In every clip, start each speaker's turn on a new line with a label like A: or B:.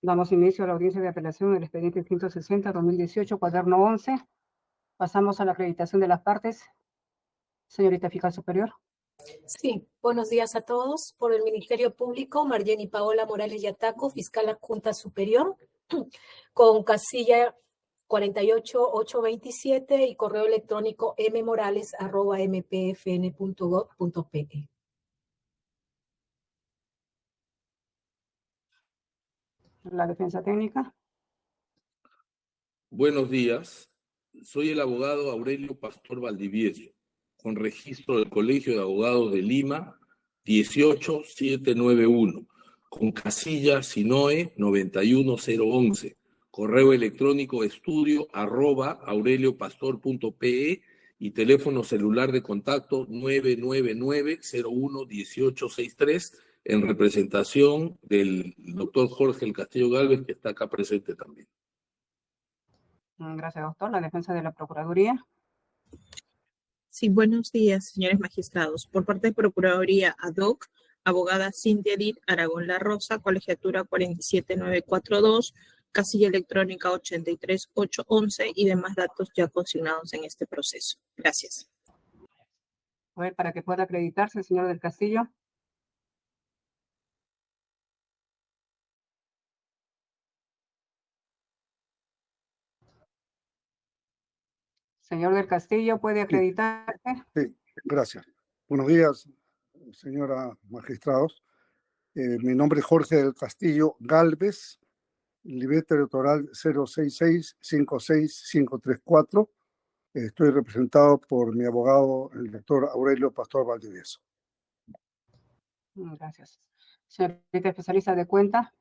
A: Damos inicio a la audiencia de apelación del expediente 160-2018, cuaderno 11. Pasamos a la acreditación de las partes. Señorita Fiscal Superior.
B: Sí, buenos días a todos. Por el Ministerio Público, Marjeni Paola Morales Yataco, Fiscal Adjunta Superior, con casilla 48827 y correo electrónico mmorales@mpfn.gov.pe.
A: La defensa técnica.
C: Buenos días. Soy el abogado Aurelio Pastor Valdivieso, con registro del Colegio de Abogados de Lima 18791, con casilla SINOE 91011, correo electrónico estudio@aureliopastor.pe y teléfono celular de contacto 999-01-1863, en representación del doctor Jorge El Castillo Gálvez, que está acá presente también.
A: Gracias, doctor. La defensa de la Procuraduría.
D: Sí, buenos días, señores magistrados. Por parte de Procuraduría ad hoc, abogada Cintia Edith Aragón La Rosa, colegiatura 47942, casilla electrónica 83811 y demás datos ya consignados en este proceso. Gracias.
A: A ver, para que pueda acreditarse, señor del Castillo. Señor del Castillo, ¿puede acreditarse?
E: Sí, gracias. Buenos días, señora magistrados. Mi nombre es Jorge del Castillo Gálvez, libreta electoral 066-56534. Estoy representado por mi abogado, el doctor Aurelio Pastor Valdivieso.
A: Gracias. Señorita especialista de cuenta.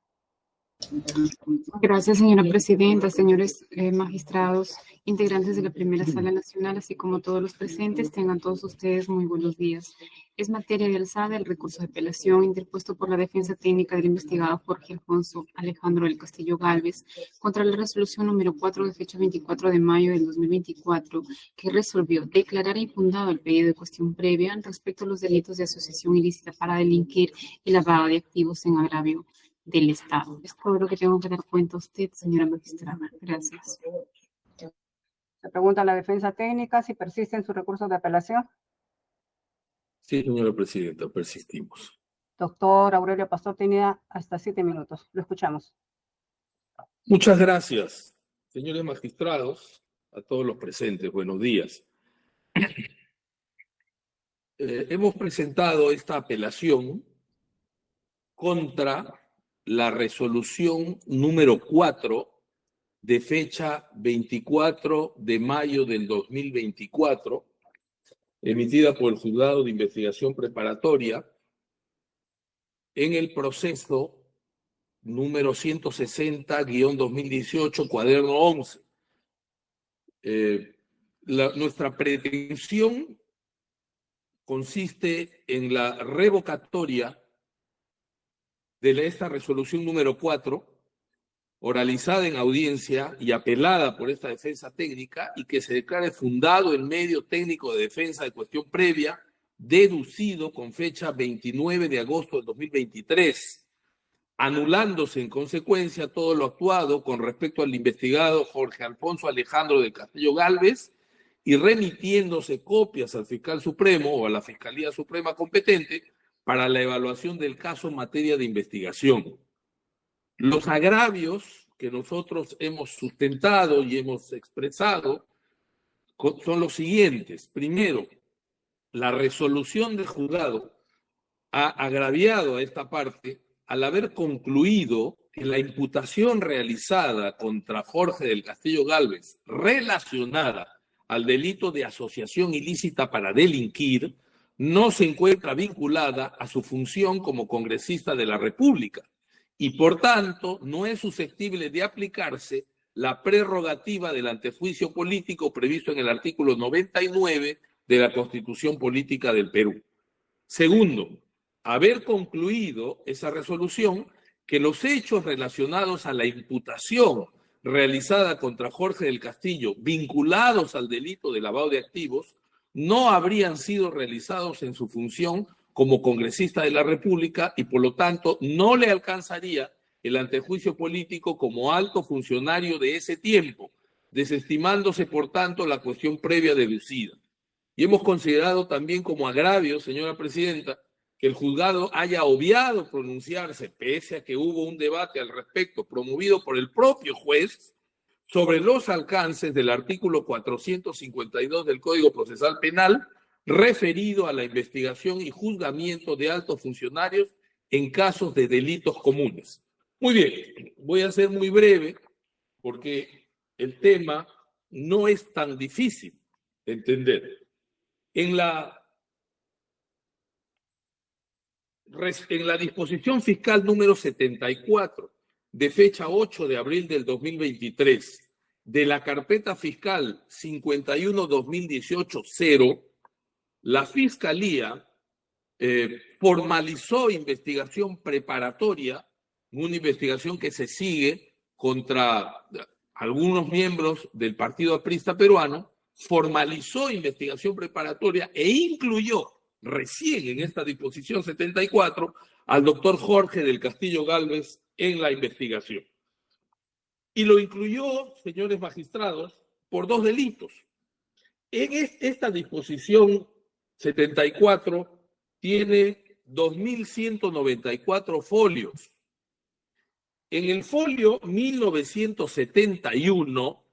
F: Gracias, señora presidenta, señores magistrados, integrantes de la primera sala nacional, así como todos los presentes, tengan todos ustedes muy buenos días. Es materia de alzada el recurso de apelación interpuesto por la defensa técnica del investigado Jorge Alfonso Alejandro del Castillo Gálvez contra la resolución número 4 de fecha 24 de mayo del 2024, que resolvió declarar infundado el pedido de cuestión previa respecto a los delitos de asociación ilícita para delinquir y lavado de activos en agravio del Estado. Es todo lo que tengo que dar cuenta a usted, señora magistrada. Gracias.
A: Se pregunta a la defensa técnica si persiste en su recurso de apelación.
C: Sí, señora presidenta, persistimos.
A: Doctor Aurelio Pastor, tenía hasta 7 minutos. Lo escuchamos.
C: Muchas gracias, señores magistrados, a todos los presentes. Buenos días. Hemos presentado esta apelación contra la resolución número 4 de fecha 24 de mayo del 2024, emitida por el Juzgado de Investigación Preparatoria en el proceso número 160-2018, cuaderno 11. Nuestra pretensión consiste en la revocatoria de esta resolución número 4, oralizada en audiencia y apelada por esta defensa técnica, y que se declare fundado el medio técnico de defensa de cuestión previa, deducido con fecha 29 de agosto del 2023, anulándose en consecuencia todo lo actuado con respecto al investigado Jorge Alfonso Alejandro del Castillo Gálvez y remitiéndose copias al fiscal supremo o a la Fiscalía Suprema competente para la evaluación del caso en materia de investigación. Los agravios que nosotros hemos sustentado y hemos expresado son los siguientes. Primero, la resolución del juzgado ha agraviado a esta parte al haber concluido que la imputación realizada contra Jorge del Castillo Gálvez relacionada al delito de asociación ilícita para delinquir no se encuentra vinculada a su función como congresista de la República y, por tanto, no es susceptible de aplicarse la prerrogativa del antejuicio político previsto en el artículo 99 de la Constitución Política del Perú. Segundo, haber concluido esa resolución que los hechos relacionados a la imputación realizada contra Jorge del Castillo vinculados al delito de lavado de activos no habrían sido realizados en su función como congresista de la República y por lo tanto no le alcanzaría el antejuicio político como alto funcionario de ese tiempo, desestimándose, por tanto, la cuestión previa deducida. Y hemos considerado también como agravio, señora presidenta, que el juzgado haya obviado pronunciarse, pese a que hubo un debate al respecto promovido por el propio juez, sobre los alcances del artículo 452 del Código Procesal Penal, referido a la investigación y juzgamiento de altos funcionarios en casos de delitos comunes. Muy bien, voy a ser muy breve porque el tema no es tan difícil de entender. En la disposición fiscal número 74, de fecha 8 de abril del 2023, de la carpeta fiscal 51-2018-0, la Fiscalía formalizó investigación preparatoria, una investigación que se sigue contra algunos miembros del Partido Aprista Peruano, formalizó investigación preparatoria e incluyó recién en esta disposición 74 al doctor Jorge del Castillo Gálvez en la investigación. Y lo incluyó, señores magistrados, por 2 delitos. En esta disposición 74 tiene 2.194 folios. En el folio 1971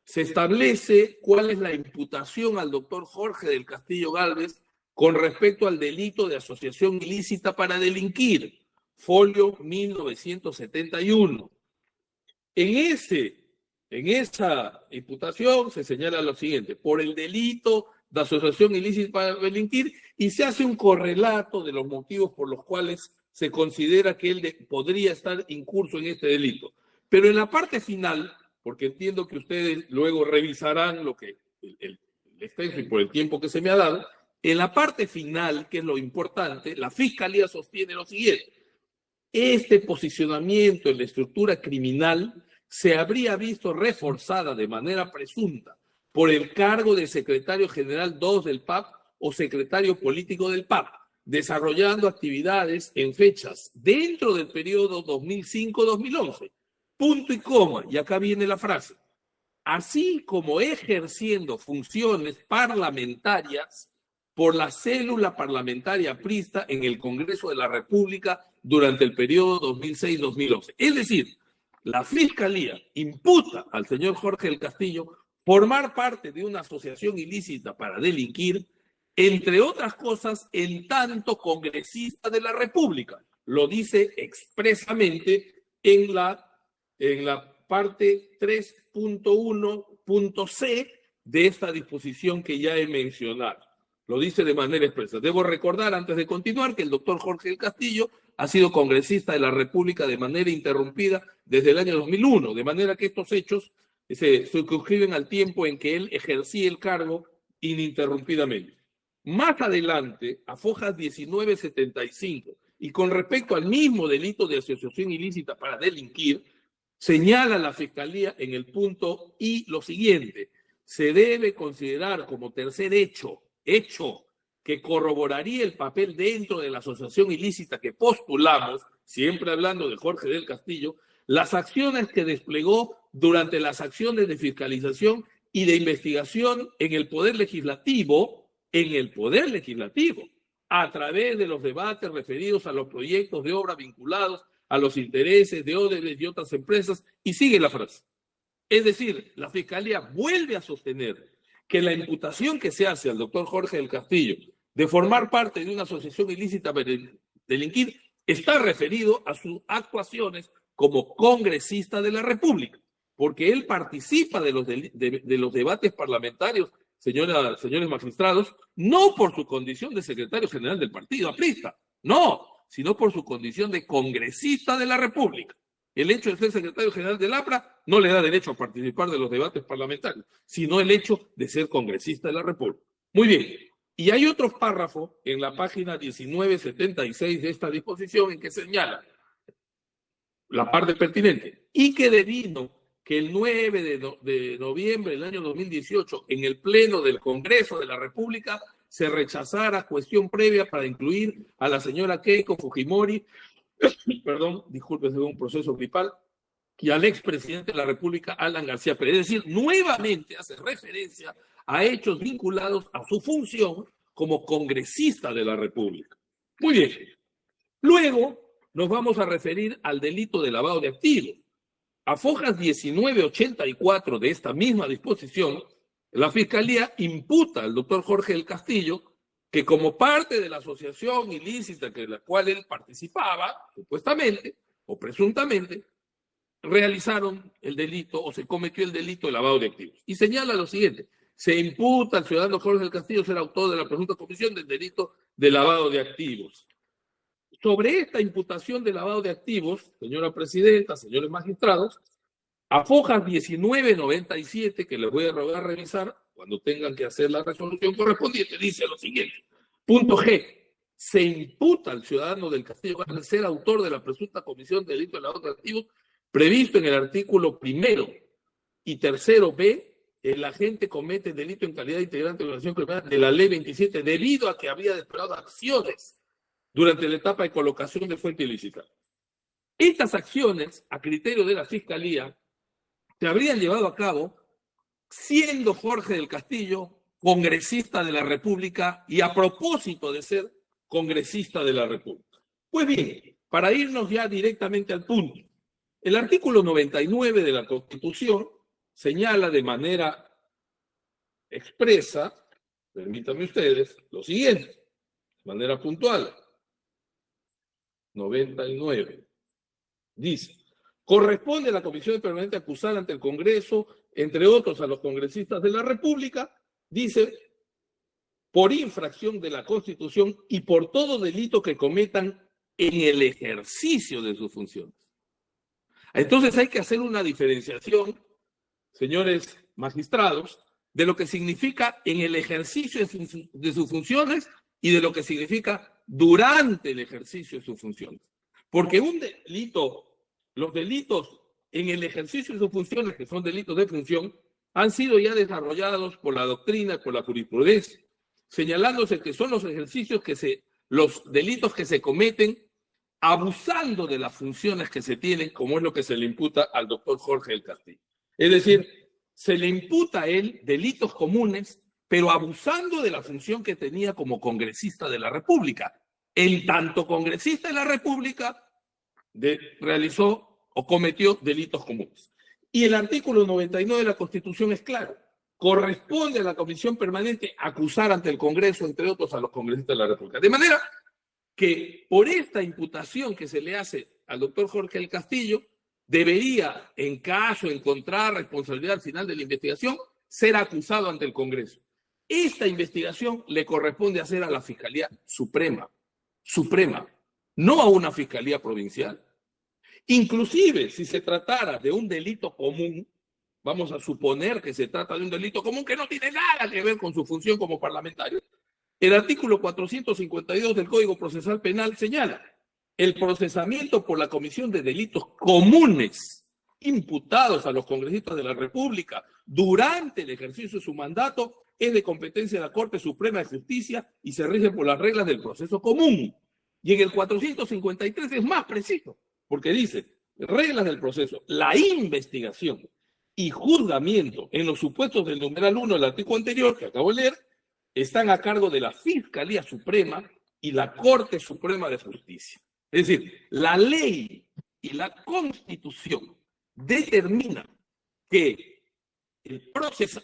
C: se establece cuál es la imputación al doctor Jorge del Castillo Gálvez con respecto al delito de asociación ilícita para delinquir, folio 1971. En esa imputación se señala lo siguiente: por el delito de asociación ilícita para delinquir, y se hace un correlato de los motivos por los cuales se considera que él podría estar incurso en este delito. Pero en la parte final, porque entiendo que ustedes luego revisarán lo que el extenso y por el tiempo que se me ha dado, en la parte final, que es lo importante, la Fiscalía sostiene lo siguiente: este posicionamiento en la estructura criminal se habría visto reforzada de manera presunta por el cargo de secretario general 2 del PAP o secretario político del PAP, desarrollando actividades en fechas dentro del periodo 2005-2011. Punto y coma, y acá viene la frase: así como ejerciendo funciones parlamentarias por la célula parlamentaria aprista en el Congreso de la República durante el periodo 2006-2011. Es decir, la Fiscalía imputa al señor Jorge del Castillo formar parte de una asociación ilícita para delinquir, entre otras cosas, en tanto congresista de la República. Lo dice expresamente en la parte 3.1.c de esta disposición que ya he mencionado. Lo dice de manera expresa. Debo recordar, antes de continuar, que el doctor Jorge del Castillo ha sido congresista de la República de manera interrumpida desde el año 2001, de manera que estos hechos se circunscriben al tiempo en que él ejercía el cargo ininterrumpidamente. Más adelante, a fojas 1975, y con respecto al mismo delito de asociación ilícita para delinquir, señala la Fiscalía en el punto I lo siguiente: se debe considerar como tercer hecho que corroboraría el papel dentro de la asociación ilícita que postulamos, siempre hablando de Jorge del Castillo, las acciones que desplegó durante las acciones de fiscalización y de investigación en el Poder Legislativo, a través de los debates referidos a los proyectos de obra vinculados a los intereses de Odebrecht y otras empresas, y sigue la frase. Es decir, la Fiscalía vuelve a sostener que la imputación que se hace al doctor Jorge del Castillo de formar parte de una asociación ilícita para delinquir está referido a sus actuaciones como congresista de la República, porque él participa de los debates parlamentarios, señores magistrados, no por su condición de secretario general del partido aprista, no, sino por su condición de congresista de la República. El hecho de ser secretario general del APRA no le da derecho a participar de los debates parlamentarios, sino el hecho de ser congresista de la República. Muy bien. Y hay otro párrafo en la página 1976 de esta disposición en que señala la parte pertinente: y que devino que el 9 de noviembre del año 2018, en el Pleno del Congreso de la República, se rechazara cuestión previa para incluir a la señora Keiko Fujimori perdón, disculpe, es un proceso gripal, y al expresidente de la República, Alan García Pérez. Es decir, nuevamente hace referencia a hechos vinculados a su función como congresista de la República. Muy bien. Luego nos vamos a referir al delito de lavado de activos. A fojas 1984 de esta misma disposición, la Fiscalía imputa al doctor Jorge del Castillo que como parte de la asociación ilícita en la cual él participaba, supuestamente o presuntamente, realizaron el delito o se cometió el delito de lavado de activos. Y señala lo siguiente: se imputa al ciudadano Jorge del Castillo ser autor de la presunta comisión del delito de lavado de activos. Sobre esta imputación de lavado de activos, señora presidenta, señores magistrados, a fojas 1997, que les voy a rogar revisar cuando tengan que hacer la resolución correspondiente, dice lo siguiente. Punto G. Se imputa al ciudadano del Castillo ser autor de la presunta comisión de delito de lavado de activos previsto en el artículo 1 y 3b. El agente comete delito en calidad de integrante de la organización criminal de la ley 27 debido a que había desplegado acciones durante la etapa de colocación de fuente ilícita. Estas acciones, a criterio de la Fiscalía, se habrían llevado a cabo siendo Jorge del Castillo congresista de la República y a propósito de ser congresista de la República. Pues bien, para irnos ya directamente al punto, el artículo 99 de la Constitución señala de manera expresa, permítanme ustedes, lo siguiente, de manera puntual. 99. Dice: corresponde a la Comisión Permanente acusar ante el Congreso, entre otros a los congresistas de la República, dice, por infracción de la Constitución y por todo delito que cometan en el ejercicio de sus funciones. Entonces hay que hacer una diferenciación, señores magistrados, de lo que significa en el ejercicio de sus funciones y de lo que significa durante el ejercicio de sus funciones. Porque un delito, los delitos en el ejercicio de sus funciones, que son delitos de función, han sido ya desarrollados por la doctrina, por la jurisprudencia, señalándose que son los ejercicios los delitos que se cometen abusando de las funciones que se tienen, como es lo que se le imputa al doctor Jorge del Castillo. Es decir, se le imputa a él delitos comunes, pero abusando de la función que tenía como congresista de la República. En tanto congresista de la República, realizó o cometió delitos comunes. Y el artículo 99 de la Constitución es claro. Corresponde a la Comisión Permanente acusar ante el Congreso, entre otros, a los congresistas de la República. De manera que por esta imputación que se le hace al doctor Jorge del Castillo, debería, en caso de encontrar responsabilidad al final de la investigación, ser acusado ante el Congreso. Esta investigación le corresponde hacer a la Fiscalía Suprema, no a una Fiscalía Provincial. Inclusive, si se tratara de un delito común, vamos a suponer que se trata de un delito común que no tiene nada que ver con su función como parlamentario. El artículo 452 del Código Procesal Penal señala: el procesamiento por la comisión de delitos comunes imputados a los congresistas de la República durante el ejercicio de su mandato es de competencia de la Corte Suprema de Justicia y se rige por las reglas del proceso común. Y en el 453 es más preciso, porque dice: reglas del proceso, la investigación y juzgamiento en los supuestos del numeral 1 del artículo anterior que acabo de leer están a cargo de la Fiscalía Suprema y la Corte Suprema de Justicia. Es decir, la ley y la Constitución determinan que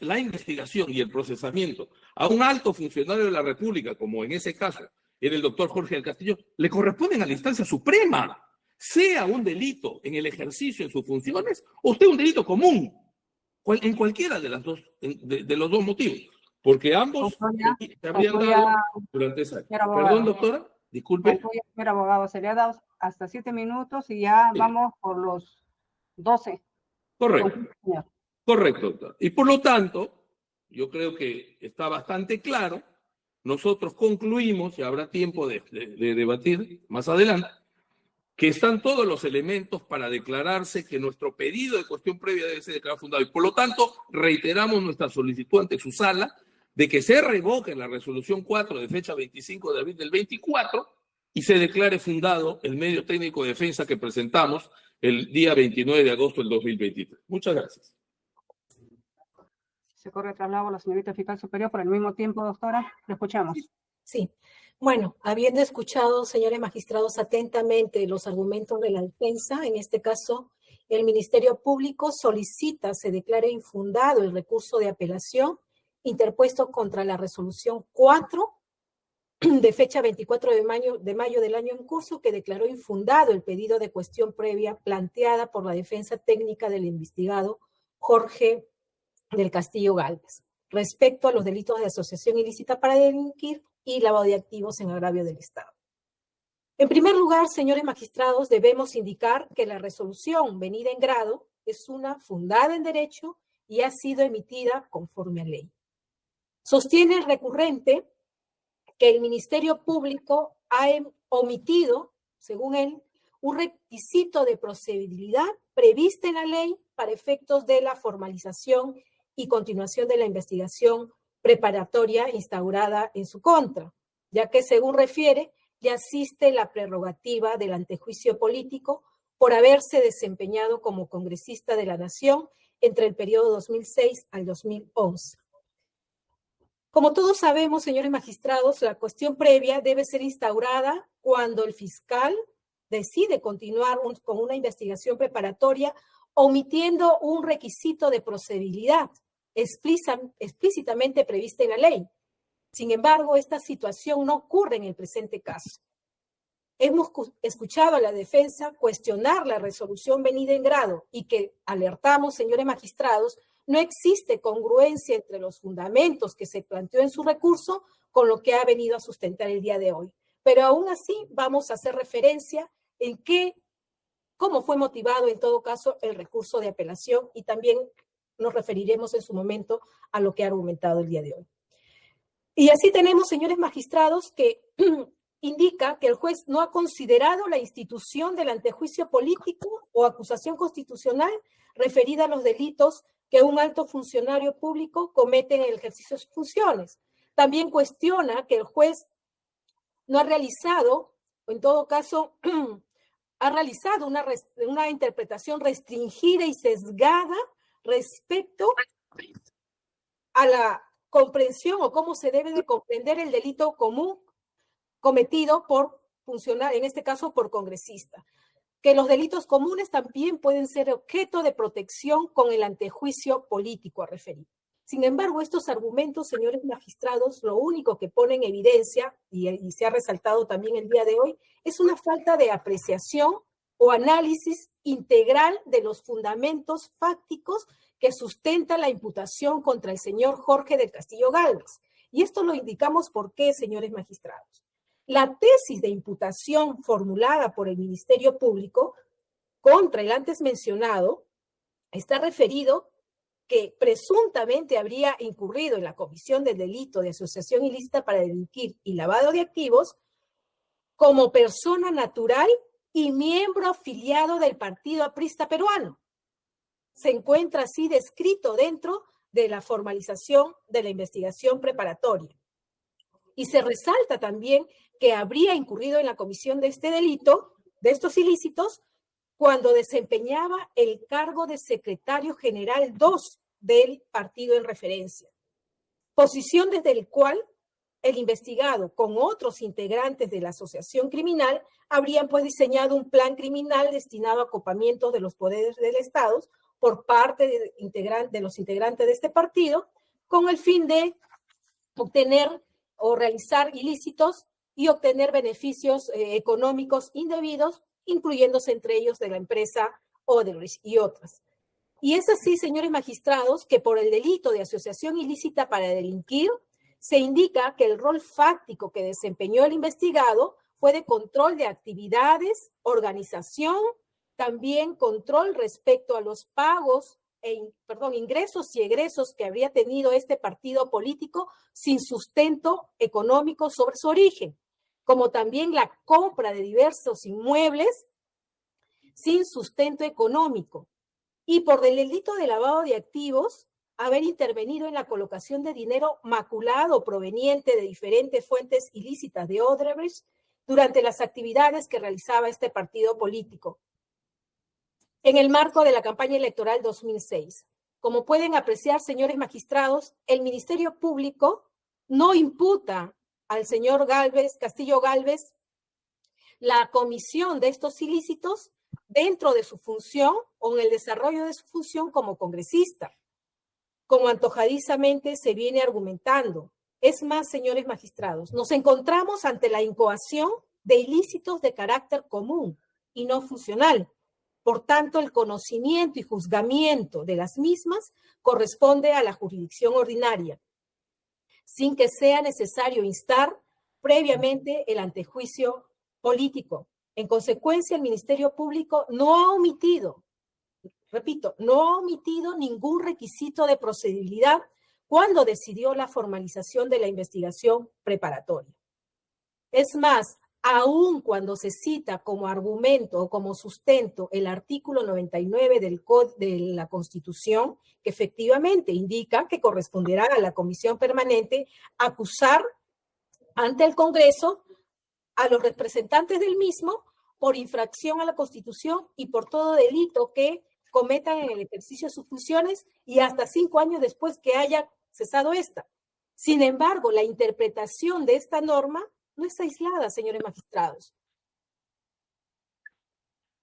C: la investigación y el procesamiento a un alto funcionario de la República, como en ese caso era el doctor Jorge del Castillo, le corresponden a la instancia suprema, sea un delito en el ejercicio de sus funciones o sea un delito común, en cualquiera de los dos motivos, porque ambos se habrían dado durante esa época. Perdón, doctora, disculpe.
A: Señor abogado, se le ha dado hasta 7 minutos y ya vamos por los 12.
C: Correcto. Correcto, doctor. Y por lo tanto, yo creo que está bastante claro. Nosotros concluimos, y habrá tiempo de debatir más adelante, que están todos los elementos para declararse que nuestro pedido de cuestión previa debe ser declarado fundado. Y por lo tanto, reiteramos nuestra solicitud ante su sala de que se revoque la resolución 4 de fecha 25 de abril del 24 y se declare fundado el medio técnico de defensa que presentamos el día 29 de agosto del 2023. Muchas gracias.
A: Se corre traslado a la señorita fiscal superior por el mismo tiempo, doctora. Lo escuchamos.
B: Sí. Bueno, habiendo escuchado, señores magistrados, atentamente los argumentos de la defensa, en este caso, el Ministerio Público solicita se declare infundado el recurso de apelación interpuesto contra la resolución 4 de fecha 24 de mayo del año en curso, que declaró infundado el pedido de cuestión previa planteada por la defensa técnica del investigado Jorge del Castillo Gálvez, respecto a los delitos de asociación ilícita para delinquir y lavado de activos en agravio del Estado. En primer lugar, señores magistrados, debemos indicar que la resolución venida en grado es una fundada en derecho y ha sido emitida conforme a ley. Sostiene el recurrente que el Ministerio Público ha omitido, según él, un requisito de procedibilidad previsto en la ley para efectos de la formalización y continuación de la investigación preparatoria instaurada en su contra, ya que, según refiere, le asiste la prerrogativa del antejuicio político por haberse desempeñado como congresista de la Nación entre el periodo 2006 al 2011. Como todos sabemos, señores magistrados, la cuestión previa debe ser instaurada cuando el fiscal decide continuar con una investigación preparatoria omitiendo un requisito de procedibilidad explícitamente prevista en la ley. Sin embargo, esta situación no ocurre en el presente caso. Hemos escuchado a la defensa cuestionar la resolución venida en grado y que alertamos, señores magistrados, no existe congruencia entre los fundamentos que se planteó en su recurso con lo que ha venido a sustentar el día de hoy. Pero aún así vamos a hacer referencia en cómo fue motivado en todo caso el recurso de apelación y también nos referiremos en su momento a lo que ha argumentado el día de hoy. Y así tenemos, señores magistrados, que indica que el juez no ha considerado la institución del antejuicio político o acusación constitucional referida a los delitos que un alto funcionario público comete en el ejercicio de sus funciones. También cuestiona que el juez no ha realizado, o en todo caso, ha realizado una interpretación restringida y sesgada respecto a la comprensión o cómo se debe de comprender el delito común cometido por funcionario, en este caso por congresista. Que los delitos comunes también pueden ser objeto de protección con el antejuicio político a referir. Sin embargo, estos argumentos, señores magistrados, lo único que pone en evidencia, y se ha resaltado también el día de hoy, es una falta de apreciación o análisis integral de los fundamentos fácticos que sustentan la imputación contra el señor Jorge del Castillo Gálvez. Y esto lo indicamos por qué, señores magistrados. La tesis de imputación formulada por el Ministerio Público contra el antes mencionado está referido que presuntamente habría incurrido en la comisión del delito de asociación ilícita para delinquir y lavado de activos como persona natural y miembro afiliado del Partido Aprista Peruano. Se encuentra así descrito dentro de la formalización de la investigación preparatoria. Y se resalta también que habría incurrido en la comisión de este delito, de estos ilícitos, cuando desempeñaba el cargo de secretario general 2 del partido en referencia, posición desde el cual el investigado con otros integrantes de la asociación criminal habrían pues diseñado un plan criminal destinado a acopamiento de los poderes del Estado por parte de los integrantes de este partido con el fin de obtener o realizar ilícitos y obtener beneficios económicos indebidos, incluyéndose entre ellos de la empresa Odebrecht y otras. Y es así, señores magistrados, que por el delito de asociación ilícita para delinquir, se indica que el rol fáctico que desempeñó el investigado fue de control de actividades, organización, también control respecto a los pagos, ingresos y egresos que habría tenido este partido político sin sustento económico sobre su origen, como también la compra de diversos inmuebles sin sustento económico. Y por el delito de lavado de activos, haber intervenido en la colocación de dinero maculado proveniente de diferentes fuentes ilícitas de Odebrecht, durante las actividades que realizaba este partido político en el marco de la campaña electoral 2006. Como pueden apreciar, señores magistrados, el Ministerio Público no imputa al señor Castillo Gálvez la comisión de estos ilícitos dentro de su función o en el desarrollo de su función como congresista, como antojadizamente se viene argumentando. Es más, señores magistrados, nos encontramos ante la incoación de ilícitos de carácter común y no funcional. Por tanto, el conocimiento y juzgamiento de las mismas corresponde a la jurisdicción ordinaria, sin que sea necesario instar previamente el antejuicio político. En consecuencia, el Ministerio Público no ha omitido, repito, no ha omitido ningún requisito de procedibilidad cuando decidió la formalización de la investigación preparatoria. Es más, aun cuando se cita como argumento o como sustento el artículo 99 de la Constitución, que efectivamente indica que corresponderá a la Comisión Permanente acusar ante el Congreso a los representantes del mismo por infracción a la Constitución y por todo delito que cometan en el ejercicio de sus funciones y hasta 5 años después que haya cesado esta. Sin embargo, la interpretación de esta norma no es aislada, señores magistrados.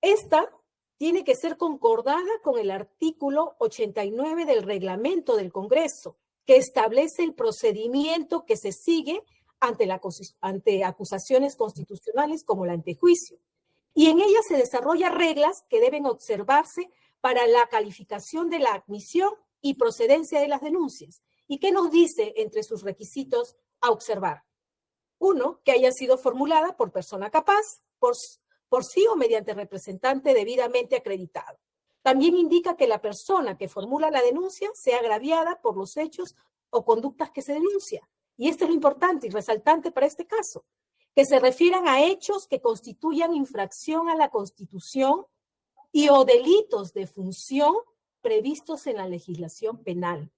B: Esta tiene que ser concordada con el artículo 89 del reglamento del Congreso, que establece el procedimiento que se sigue ante acusaciones constitucionales como el antejuicio. Y en ella se desarrollan reglas que deben observarse para la calificación de la admisión y procedencia de las denuncias. ¿Y qué nos dice entre sus requisitos a observar? 1, que haya sido formulada por persona capaz, por sí o mediante representante debidamente acreditado. También indica que la persona que formula la denuncia sea agraviada por los hechos o conductas que se denuncia. Y esto es lo importante y resaltante para este caso, que se refieran a hechos que constituyan infracción a la Constitución y o delitos de función previstos en la legislación penal.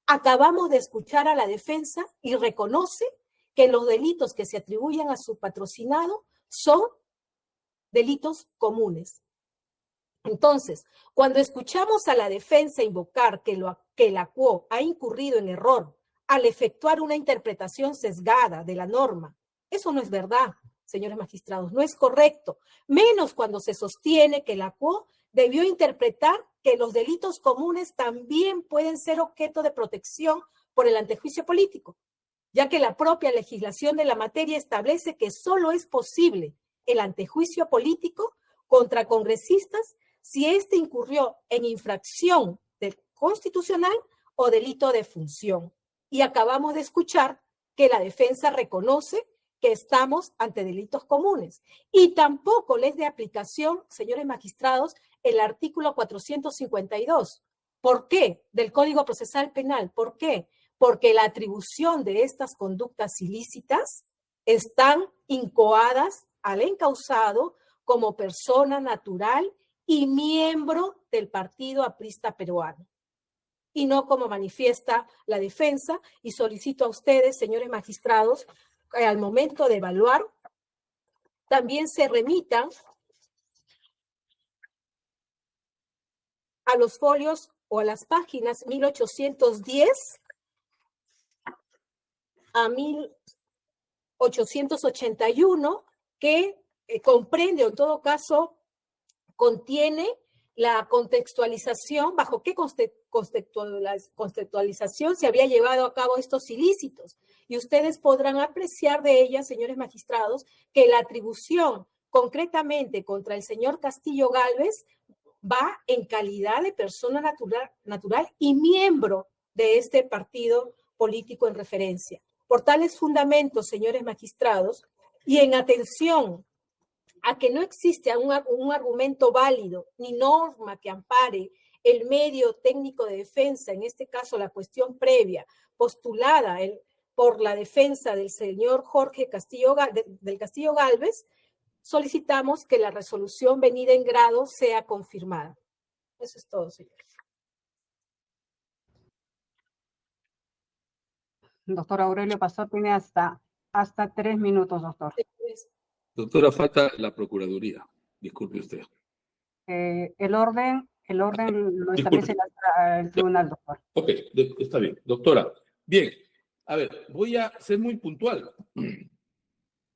B: Acabamos de escuchar a la defensa y reconoce que los delitos que se atribuyen a su patrocinado son delitos comunes. Entonces, cuando escuchamos a la defensa invocar que la quo ha incurrido en error al efectuar una interpretación sesgada de la norma, eso no es verdad, señores magistrados, no es correcto, menos cuando se sostiene que la quo debió interpretar que los delitos comunes también pueden ser objeto de protección por el antejuicio político, ya que la propia legislación de la materia establece que solo es posible el antejuicio político contra congresistas si éste incurrió en infracción constitucional o delito de función. Y acabamos de escuchar que la defensa reconoce que estamos ante delitos comunes. Y tampoco les de aplicación, señores magistrados, el artículo 452. ¿Por qué? Del Código Procesal Penal. ¿Por qué? Porque la atribución de estas conductas ilícitas están incoadas al encausado como persona natural y miembro del Partido Aprista Peruano, y no como manifiesta la defensa, y solicito a ustedes, señores magistrados, que al momento de evaluar, también se remitan a los folios o a las páginas 1810 a 1881, que comprende, o en todo caso, contiene la contextualización, bajo qué contextualización se había llevado a cabo estos ilícitos. Y ustedes podrán apreciar de ella, señores magistrados, que la atribución concretamente contra el señor Castillo Gálvez va en calidad de persona natural y miembro de este partido político en referencia. Por tales fundamentos, señores magistrados, y en atención a que no existe un argumento válido ni norma que ampare el medio técnico de defensa, en este caso la cuestión previa, postulada por la defensa del señor Jorge del Castillo Gálvez, solicitamos que la resolución venida en grado sea confirmada. Eso es todo, señores.
A: Doctor Aurelio Pastor tiene hasta 3 minutos, doctor.
C: Doctora, falta la Procuraduría. Disculpe usted.
A: El orden lo establece el tribunal, doctor.
C: Ok, está bien. Doctora, bien. A ver, voy a ser muy puntual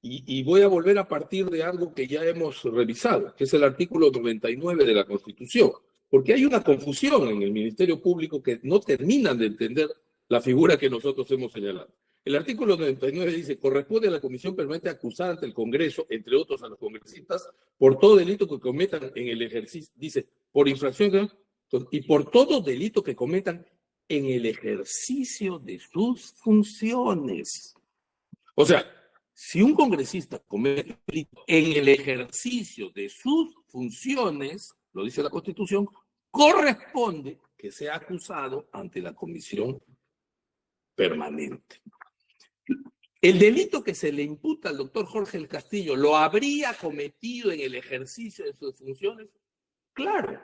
C: y voy a volver a partir de algo que ya hemos revisado, que es el artículo 99 de la Constitución, porque hay una confusión en el Ministerio Público que no terminan de entender la figura que nosotros hemos señalado. El artículo 99 dice, corresponde a la Comisión Permanente acusar ante el Congreso, entre otros a los congresistas, por todo delito que cometan en el ejercicio, dice, por infracción y por todo delito que cometan en el ejercicio de sus funciones. O sea, si un congresista comete un delito en el ejercicio de sus funciones, lo dice la Constitución, corresponde que sea acusado ante la Comisión Permanente. El delito que se le imputa al doctor Jorge del Castillo, ¿lo habría cometido en el ejercicio de sus funciones? Claro,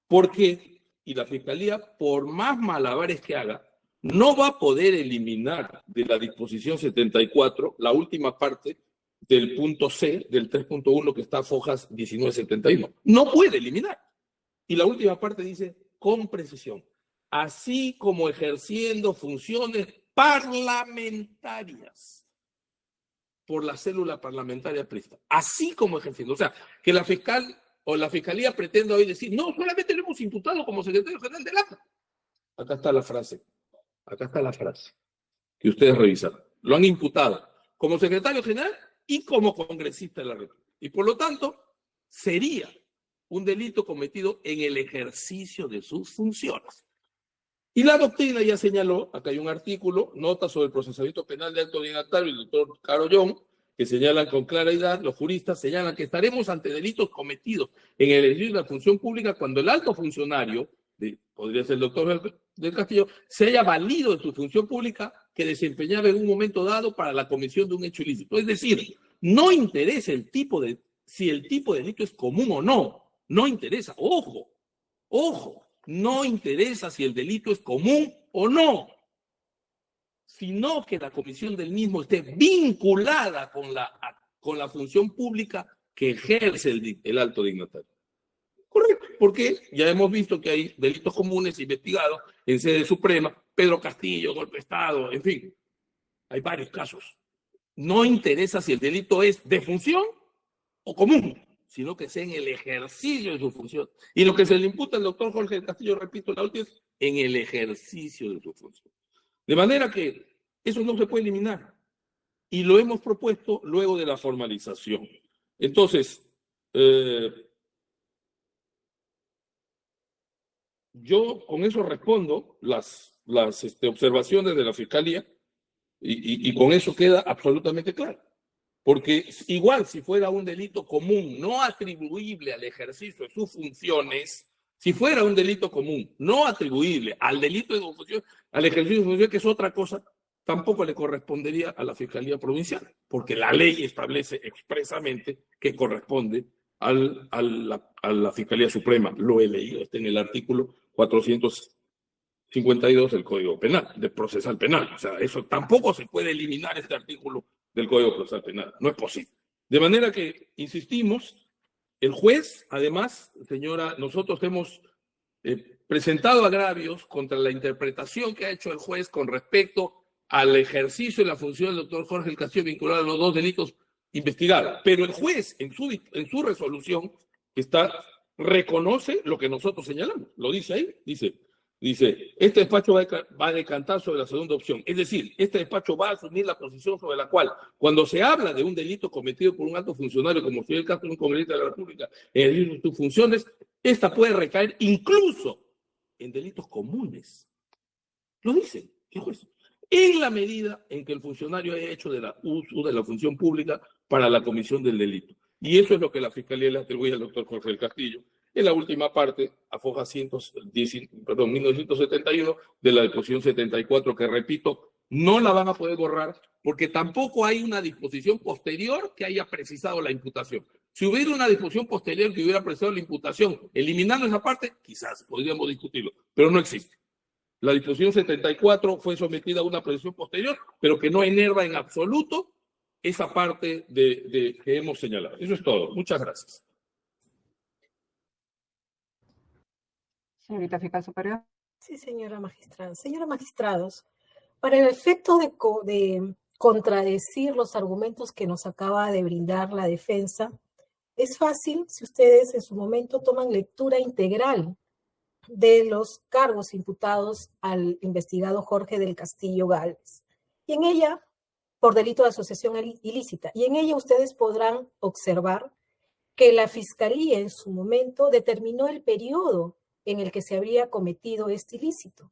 C: porque, y la Fiscalía, por más malabares que haga, no va a poder eliminar de la disposición 74 la última parte del punto C del 3.1 que está a fojas 1971. No puede eliminar. Y la última parte dice, con precisión, así como ejerciendo funciones parlamentarias por la célula parlamentaria prista, así como ejerciendo. O sea, que la fiscal o la fiscalía pretenda hoy decir, no, solamente lo hemos imputado como secretario general del ACA. Acá está la frase que ustedes revisaron. Lo han imputado como secretario general y como congresista de la República. Y por lo tanto, sería un delito cometido en el ejercicio de sus funciones. Y la doctrina ya señaló, acá hay un artículo, nota sobre el procesamiento penal de acto bien actario, el doctor Carollón, que señalan con claridad, los juristas señalan que estaremos ante delitos cometidos en el ejercicio de la función pública cuando el alto funcionario, podría ser el doctor del Castillo, se haya valido de su función pública que desempeñaba en un momento dado para la comisión de un hecho ilícito. Es decir, no interesa si el tipo de delito es común o no, no interesa, ojo, no interesa si el delito es común o no, sino que la comisión del mismo esté vinculada con la función pública que ejerce el alto dignatario. Correcto, porque ya hemos visto que hay delitos comunes investigados en sede suprema, Pedro Castillo, golpe de Estado, en fin, hay varios casos. No interesa si el delito es de función o común, sino que sea en el ejercicio de su función. Y lo que se le imputa al doctor Jorge del Castillo, repito, la última es en el ejercicio de su función. De manera que eso no se puede eliminar. Y lo hemos propuesto luego de la formalización. Entonces, yo con eso respondo las observaciones de la Fiscalía y con eso queda absolutamente claro. Porque igual si fuera un delito común no atribuible al ejercicio de sus funciones, si fuera un delito común no atribuible al delito de función, al ejercicio de su función, que es otra cosa, tampoco le correspondería a la Fiscalía Provincial, porque la ley establece expresamente que corresponde a la Fiscalía Suprema. Lo he leído, está en el artículo 452 del Código Penal, del Procesal Penal. O sea, eso tampoco se puede eliminar, este artículo del Código Procesal Penal. No es posible. De manera que, insistimos, el juez, además, señora, nosotros hemos presentado agravios contra la interpretación que ha hecho el juez con respecto al ejercicio de la función del doctor Jorge del Castillo vinculado a los dos delitos investigados. Pero el juez, en su resolución, reconoce lo que nosotros señalamos. Lo dice ahí, dice, este despacho va a decantar sobre la segunda opción. Es decir, este despacho va a asumir la posición sobre la cual, cuando se habla de un delito cometido por un alto funcionario, como fue el caso de un congresista de la República, en el ejercicio de sus funciones, esta puede recaer incluso en delitos comunes. Lo dice el juez. En la medida en que el funcionario haya hecho uso de la función pública para la comisión del delito. Y eso es lo que la Fiscalía le atribuye al doctor Jorge del Castillo en la última parte, a foja 1971 de la disposición 74, que repito, no la van a poder borrar porque tampoco hay una disposición posterior que haya precisado la imputación. Si hubiera una disposición posterior que hubiera precisado la imputación, eliminando esa parte, quizás podríamos discutirlo, pero no existe. La disposición 74 fue sometida a una precisión posterior, pero que no enerva en absoluto esa parte que hemos señalado. Eso es todo. Muchas gracias.
A: Señorita Fiscal Superior.
B: Sí, señora magistrada. Señora magistrados, para el efecto de contradecir los argumentos que nos acaba de brindar la defensa, es fácil si ustedes en su momento toman lectura integral de los cargos imputados al investigado Jorge del Castillo Gálvez. Y en ella, por delito de asociación ilícita, y en ella ustedes podrán observar que la Fiscalía en su momento determinó el periodo en el que se habría cometido este ilícito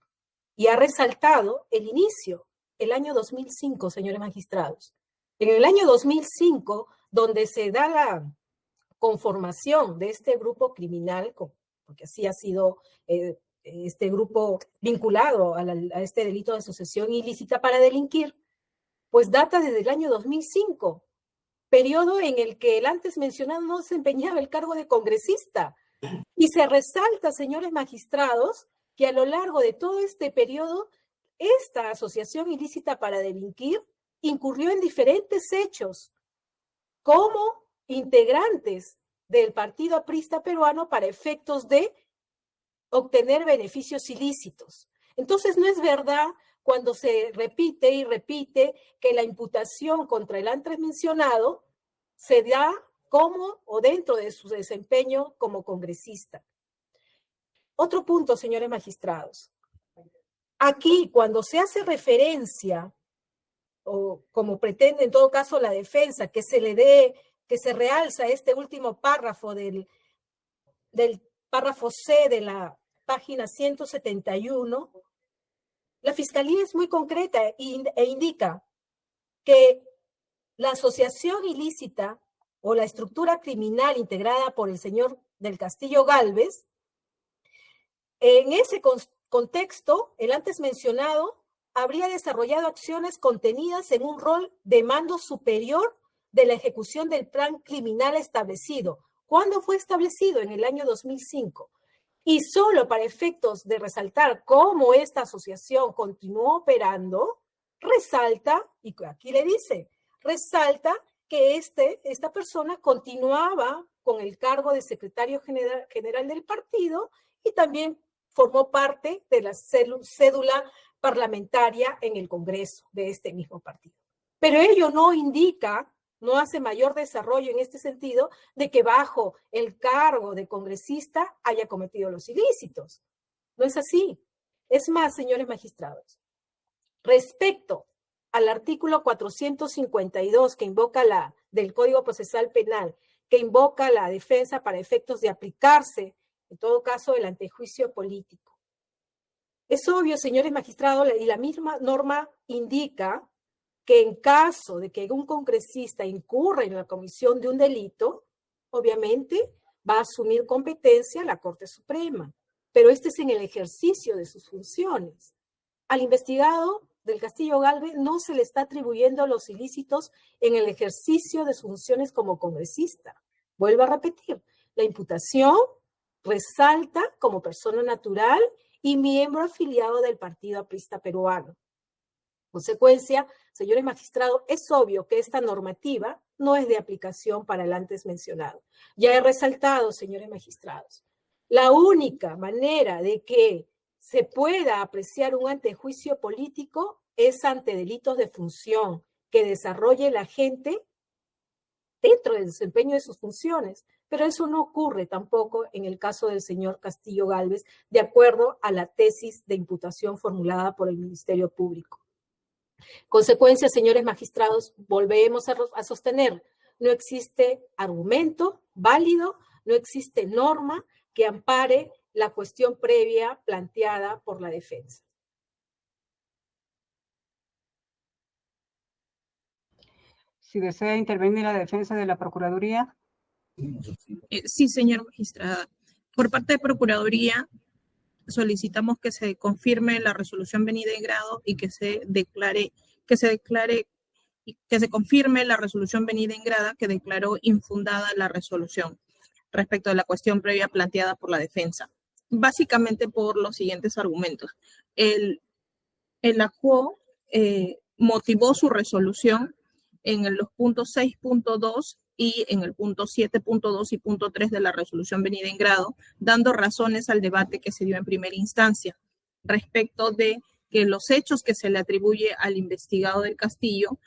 B: y ha resaltado el inicio, el año 2005, señores magistrados. En el año 2005, donde se da la conformación de este grupo criminal, porque así ha sido este grupo vinculado a este delito de asociación ilícita para delinquir, pues data desde el año 2005, periodo en el que el antes mencionado no desempeñaba el cargo de congresista. Y se resalta, señores magistrados, que a lo largo de todo este periodo, esta asociación ilícita para delinquir incurrió en diferentes hechos como integrantes del Partido Aprista Peruano para efectos de obtener beneficios ilícitos. Entonces, no es verdad cuando se repite y repite que la imputación contra el antes mencionado se da como o dentro de su desempeño como congresista. Otro punto, señores magistrados. Aquí, cuando se hace referencia, o como pretende en todo caso la defensa, que se realza este último párrafo del párrafo C de la página 171, la Fiscalía es muy concreta e indica que la asociación ilícita o la estructura criminal integrada por el señor del Castillo Gálvez, en ese contexto, el antes mencionado habría desarrollado acciones contenidas en un rol de mando superior de la ejecución del plan criminal establecido. ¿Cuándo fue establecido? En el año 2005. Y solo para efectos de resaltar cómo esta asociación continuó operando, resalta, y aquí le dice, resalta que esta persona continuaba con el cargo de secretario general del partido y también formó parte de la cédula parlamentaria en el Congreso de este mismo partido. Pero ello no indica, no hace mayor desarrollo en este sentido de que bajo el cargo de congresista haya cometido los ilícitos. No es así. Es más, señores magistrados, respecto al artículo 452 que invoca del Código Procesal Penal, que invoca la defensa para efectos de aplicarse, en todo caso, el antejuicio político. Es obvio, señores magistrados, y la misma norma indica que en caso de que un congresista incurra en la comisión de un delito, obviamente va a asumir competencia la Corte Suprema, pero este es en el ejercicio de sus funciones. Al investigado del Castillo Gálvez no se le está atribuyendo los ilícitos en el ejercicio de sus funciones como congresista. Vuelvo a repetir, la imputación resalta como persona natural y miembro afiliado del Partido Aprista Peruano. Consecuencia, señores magistrados, es obvio que esta normativa no es de aplicación para el antes mencionado. Ya he resaltado, señores magistrados, la única manera de que se pueda apreciar un antejuicio político es ante delitos de función que desarrolle la gente dentro del desempeño de sus funciones. Pero eso no ocurre tampoco en el caso del señor Castillo Gálvez, de acuerdo a la tesis de imputación formulada por el Ministerio Público. Consecuencia, señores magistrados, volvemos a sostener, no existe argumento válido, no existe norma que ampare la cuestión previa planteada por la defensa.
A: Si desea intervenir la defensa de la Procuraduría.
D: Sí, señor magistrada. Por parte de Procuraduría, solicitamos que se confirme la resolución venida en grado y que se confirme la resolución venida en grada que declaró infundada la resolución respecto de la cuestión previa planteada por la defensa. Básicamente por los siguientes argumentos. El acuo motivó su resolución en los puntos 6.2 y en el punto 7.2 y punto 3 de la resolución venida en grado, dando razones al debate que se dio en primera instancia respecto de que los hechos que se le atribuye al investigado del Castillo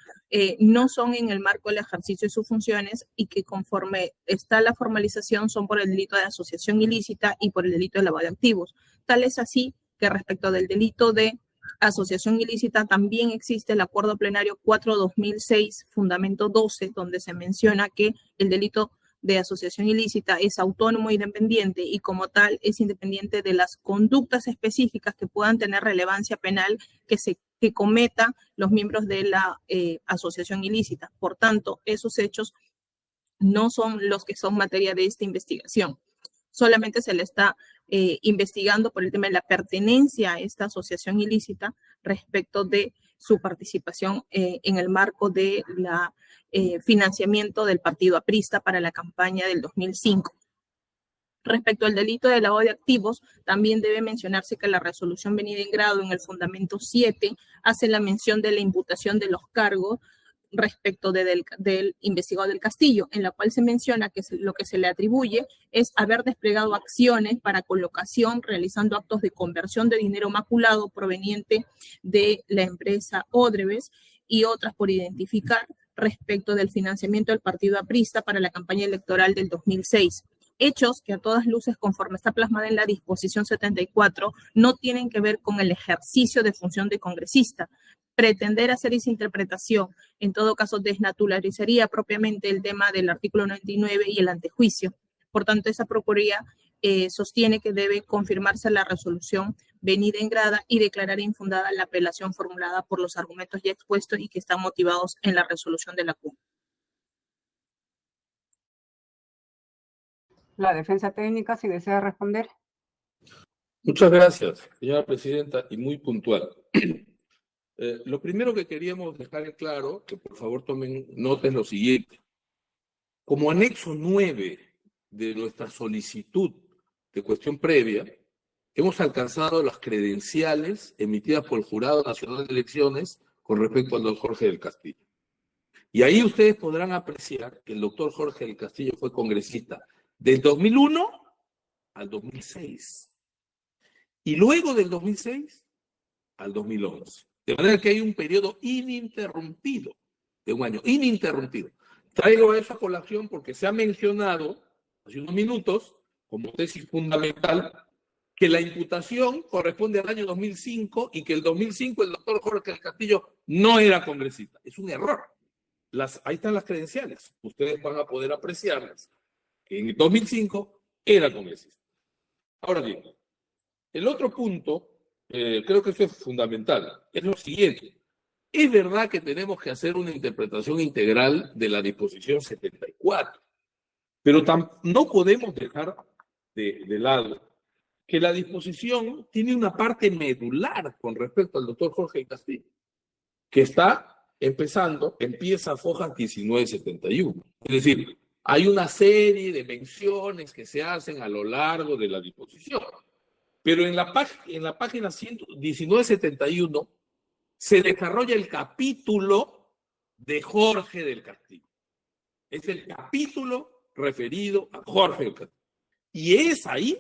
D: no son en el marco del ejercicio de sus funciones y que conforme está la formalización son por el delito de asociación ilícita y por el delito de lavado de activos. Tal es así que respecto del delito de asociación ilícita también existe el acuerdo plenario 4/2006, fundamento 12, donde se menciona que el delito de asociación ilícita es autónomo e independiente y como tal es independiente de las conductas específicas que puedan tener relevancia penal que cometa los miembros de la asociación ilícita. Por tanto, esos hechos no son los que son materia de esta investigación. Solamente se le está investigando por el tema de la pertenencia a esta asociación ilícita respecto de su participación en el marco de la financiamiento del partido aprista para la campaña del 2005. Respecto al delito de lavado de activos, también debe mencionarse que la resolución venida en grado en el fundamento 7 hace la mención de la imputación de los cargos respecto del investigado del Castillo, en la cual se menciona que lo que se le atribuye es haber desplegado acciones para colocación, realizando actos de conversión de dinero maculado proveniente de la empresa Odrebes y otras por identificar respecto del financiamiento del partido aprista para la campaña electoral del 2006. Hechos que a todas luces, conforme está plasmada en la disposición 74, no tienen que ver con el ejercicio de función de congresista. Pretender hacer esa interpretación, en todo caso, desnaturalizaría propiamente el tema del artículo 99 y el antejuicio. Por tanto, esa Procuraduría sostiene que debe confirmarse la resolución venida en grada y declarar infundada la apelación formulada por los argumentos ya expuestos y que están motivados en la resolución de la CUM.
A: La defensa técnica, si desea responder.
C: Muchas gracias, señora presidenta, y muy puntual. Lo primero que queríamos dejar en claro, que por favor tomen nota, es lo siguiente. Como anexo 9 de nuestra solicitud de cuestión previa, hemos alcanzado las credenciales emitidas por el Jurado Nacional de Elecciones con respecto al doctor Jorge del Castillo. Y ahí ustedes podrán apreciar que el doctor Jorge del Castillo fue congresista del 2001 al 2006. Y luego del 2006 al 2011. De manera que hay un periodo ininterrumpido de un año, ininterrumpido. Traigo a esa colación porque se ha mencionado hace unos minutos, como tesis fundamental, que la imputación corresponde al año 2005 y que el 2005 el doctor Jorge del Castillo no era congresista. Es un error. Ahí están las credenciales. Ustedes van a poder apreciarlas. En el 2005 era congresista. Ahora bien, el otro punto, creo que eso es fundamental, es lo siguiente. Es verdad que tenemos que hacer una interpretación integral de la disposición 74, pero no podemos dejar de lado que la disposición tiene una parte medular con respecto al doctor Jorge del Castillo, que empieza Fojas 1971. Es decir, hay una serie de menciones que se hacen a lo largo de la disposición. Pero en la página 1971 se desarrolla el capítulo de Jorge del Castillo. Es el capítulo referido a Jorge del Castillo. Y es ahí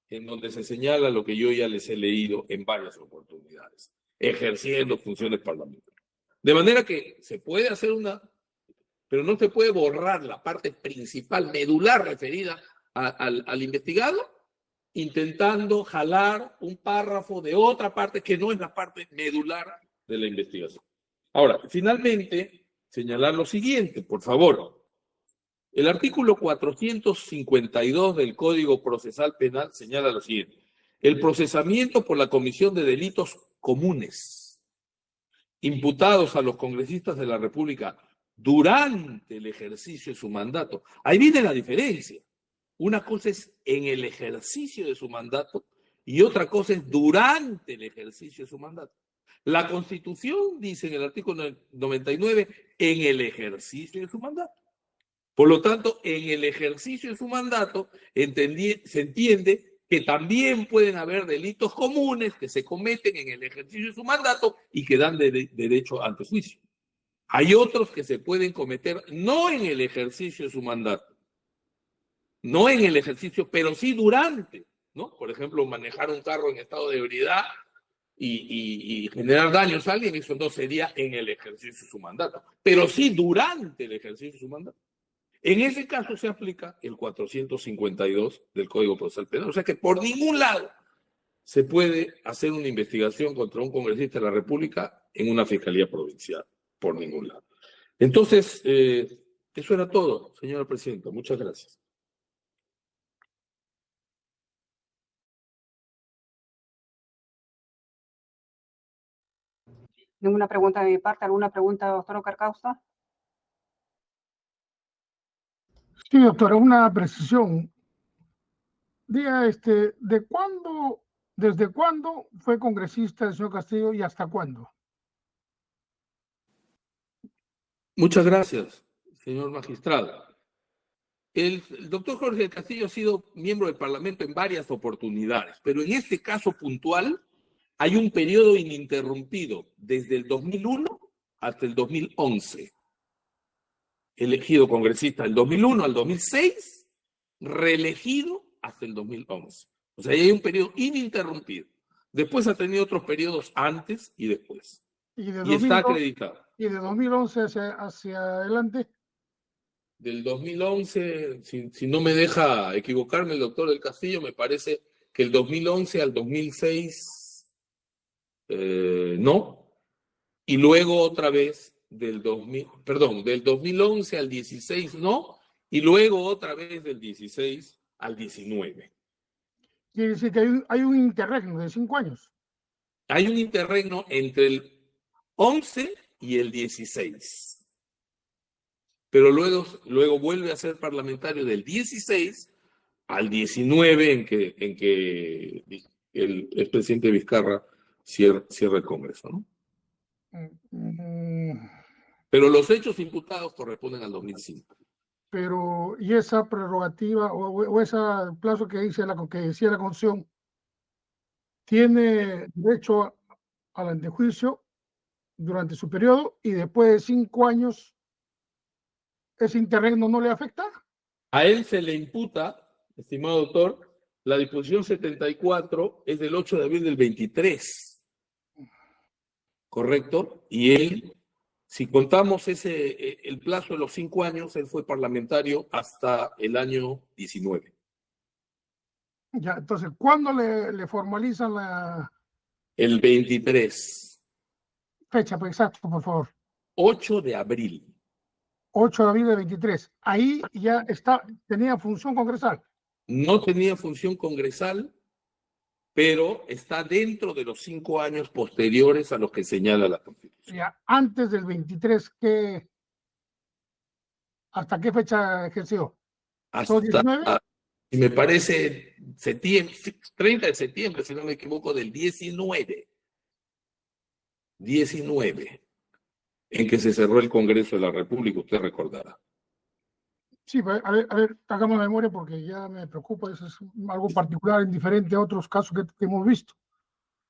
C: en donde se señala lo que yo ya les he leído en varias oportunidades, ejerciendo funciones parlamentarias. De manera que se puede hacer pero no se puede borrar la parte principal, medular, referida al investigado, intentando jalar un párrafo de otra parte que no es la parte medular de la investigación. Ahora, finalmente, señalar lo siguiente, por favor. El artículo 452 del Código Procesal Penal señala lo siguiente. El procesamiento por la comisión de delitos comunes imputados a los congresistas de la República durante el ejercicio de su mandato. Ahí viene la diferencia. Una cosa es en el ejercicio de su mandato y otra cosa es durante el ejercicio de su mandato. La Constitución dice en el artículo 99, en el ejercicio de su mandato. Por lo tanto, en el ejercicio de su mandato se entiende que también pueden haber delitos comunes que se cometen en el ejercicio de su mandato y que dan derecho ante juicio. Hay otros que se pueden cometer no en el ejercicio de su mandato, no en el ejercicio, pero sí durante, ¿no? Por ejemplo, manejar un carro en estado de ebriedad y generar daños a alguien, eso no sería en el ejercicio de su mandato, pero sí durante el ejercicio de su mandato. En ese caso se aplica el 452 del Código Procesal Penal. O sea que por ningún lado se puede hacer una investigación contra un congresista de la República en una fiscalía provincial. Por ningún lado. Entonces, eso era todo, señora presidenta. Muchas gracias.
A: Ninguna pregunta de mi parte. ¿Alguna pregunta, doctor Carcausta?
G: Sí, doctora, una precisión. Diga, ¿desde cuándo fue congresista el señor Castillo y hasta cuándo?
C: Muchas gracias, señor magistrado. El doctor Jorge del Castillo ha sido miembro del Parlamento en varias oportunidades, pero en este caso puntual hay un periodo ininterrumpido desde el 2001 hasta el 2011. Elegido congresista del 2001 al 2006, reelegido hasta el 2011. O sea, hay un periodo ininterrumpido. Después ha tenido otros periodos antes y después.
G: Y
C: está acreditado.
G: Y de 2011 hacia adelante.
C: Del 2011, si no me deja equivocarme el doctor del Castillo, me parece que el 2011 al 2006 no. Y luego otra vez del 2011 al 16 no. Y luego otra vez del 16 al 19.
G: Quiere decir que hay un interregno de 5 años.
C: Hay un interregno entre el 11 y el 16. Pero luego vuelve a ser parlamentario del 16 al 19 en que el expresidente Vizcarra cierra el Congreso, ¿no? Pero los hechos imputados corresponden al 2005.
G: Pero, ¿y esa prerrogativa o ese plazo que decía la Constitución tiene derecho al antejuicio durante su periodo y después de 5 años ese interregno no le afecta?
C: A él se le imputa, estimado doctor, la disposición 74 es del 8 de abril del 23, ¿correcto? Y él, si contamos el plazo de los 5 años, él fue parlamentario hasta el año 19.
G: Ya, entonces, ¿cuándo le formalizan la
C: El 23.
G: fecha, pues, exacto, por favor?
C: 8 de abril.
G: 8 de abril de 23. Ahí ya tenía función congresal.
C: No tenía función congresal, pero está dentro de los 5 años posteriores a los que señala la Constitución.
G: Ya, antes del 23, ¿hasta qué fecha ejerció?
C: Hasta,
G: 19?
C: me parece, 30 de septiembre, si no me equivoco, del 19. 19, en que se cerró el Congreso de la República, usted recordará.
G: Sí, a ver, hagamos memoria porque ya me preocupa, eso es algo particular, diferente a otros casos que hemos visto.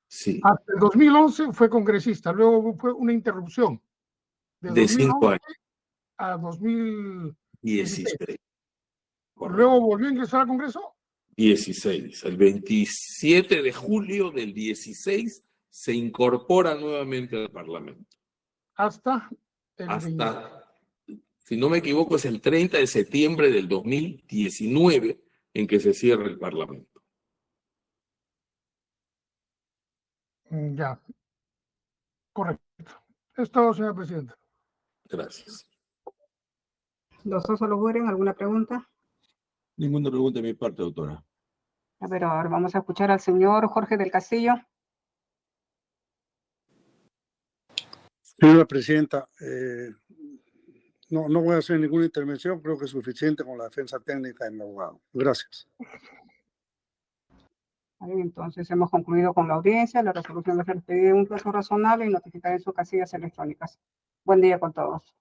C: Sí.
G: Hasta el 2011 fue congresista, luego fue una interrupción.
C: De 5 años.
G: A 2016. Luego volvió a ingresar al Congreso.
C: 16. El 27 de julio del 16 se incorpora nuevamente al Parlamento.
G: Hasta,
C: si no me equivoco, es el 30 de septiembre del 2019 en que se cierra el Parlamento.
G: Ya. Correcto. Es todo, señora presidenta.
C: Gracias.
A: Doctor Soloburen, ¿alguna pregunta?
H: Ninguna pregunta de mi parte, doctora.
A: A ver, ahora vamos a escuchar al señor Jorge del Castillo.
E: Señora presidenta, no voy a hacer ninguna intervención, creo que es suficiente con la defensa técnica de mi abogado. Gracias.
A: Entonces hemos concluido con la audiencia. La resolución va a ser pedida en un plazo razonable y notificar en sus casillas electrónicas. Buen día con todos.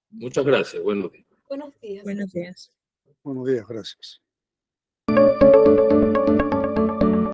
C: Muchas gracias. Buenos días.
B: Buenos días.
D: Buenos días.
E: Buenos días, gracias.